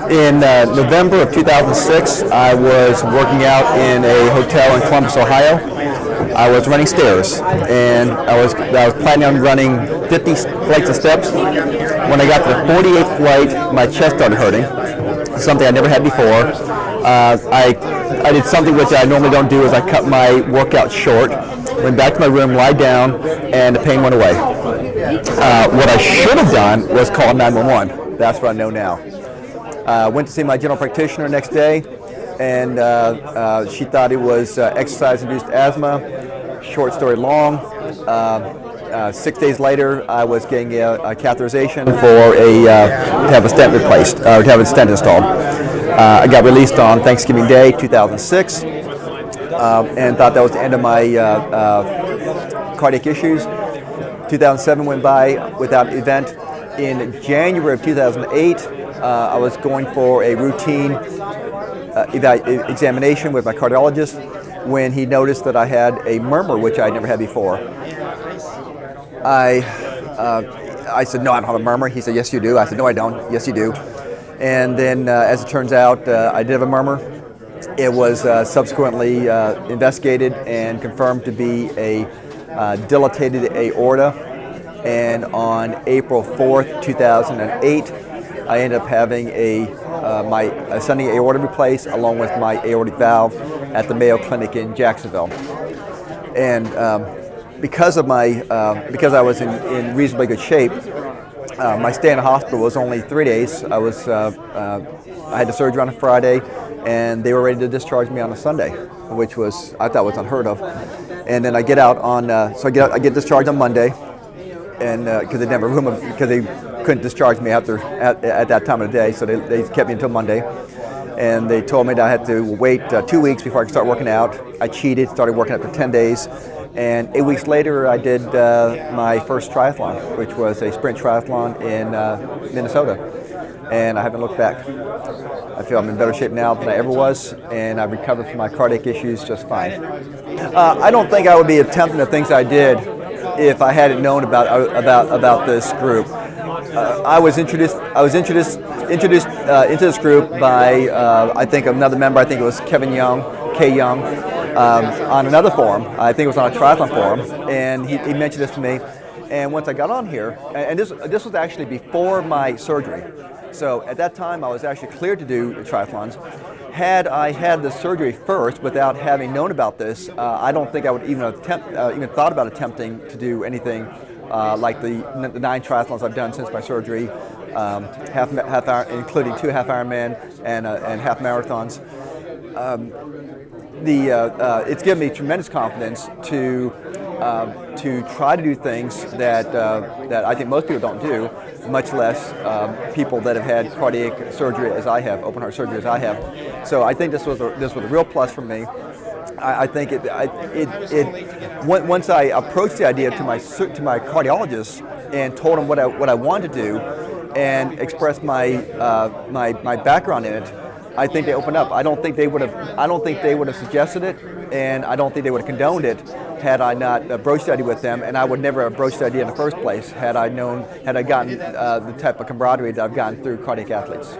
In November of 2006, I was working out in a hotel in Columbus, Ohio. I was running stairs, and I was planning on running 50 flights of steps. When I got to the 48th flight, my chest started hurting, something I never had before. I did something which I normally don't do, is I cut my workout short, went back to my room, lied down, and the pain went away. What I should have done was call 911. That's what I know now. Went to see my general practitioner next day, and she thought it was exercise-induced asthma. Short story long. 6 days later, I was getting a catheterization to have a stent replaced, or to have a stent installed. I got released on Thanksgiving Day 2006, and thought that was the end of my cardiac issues. 2007 went by without event. In January of 2008, I was going for a routine examination with my cardiologist when he noticed that I had a murmur, which I never had before. I said, no, I don't have a murmur. He said, yes, you do. I said, no, I don't. Yes, you do. And then, as it turns out, I did have a murmur. It was subsequently investigated and confirmed to be a dilated aorta. And on April 4th, 2008, I ended up having my ascending aorta replaced along with my aortic valve at the Mayo Clinic in Jacksonville. And because I was in reasonably good shape, my stay in the hospital was only 3 days. I had the surgery on a Friday, and they were ready to discharge me on a Sunday, which I thought was unheard of. And then I get out on, I get discharged on Monday, and because they didn't have a room, because they couldn't discharge me at that time of the day, so they kept me until Monday. And they told me that I had to wait 2 weeks before I could start working out. I cheated, started working out for 10 days. And 8 weeks later, I did my first triathlon, which was a sprint triathlon in Minnesota. And I haven't looked back. I feel I'm in better shape now than I ever was, and I've recovered from my cardiac issues just fine. I don't think I would be attempting the things I did if I hadn't known about this group. I was introduced into this group by I think another member. I think it was Kevin Young, K. Young, on another forum. I think it was on a triathlon forum, and he mentioned this to me. And once I got on here, and this was actually before my surgery, so at that time I was actually cleared to do triathlons. Had I had the surgery first without having known about this, I don't think I would even thought about attempting to do anything like the 9 triathlons I've done since my surgery, half hour, including 2 half Ironman and half marathons. It's given me tremendous confidence to try to do things that I think most people don't do, much less people that have had cardiac surgery as I have, open heart surgery as I have. So I think this was a real plus for me. I think once I approached the idea to my cardiologist and told him what I wanted to do and expressed my background in it, I think they opened up. I don't think they would have suggested it, and I don't think they would have condoned it had I not broached the idea with them, and I would never have broached the idea in the first place had I gotten the type of camaraderie that I've gotten through cardiac athletes.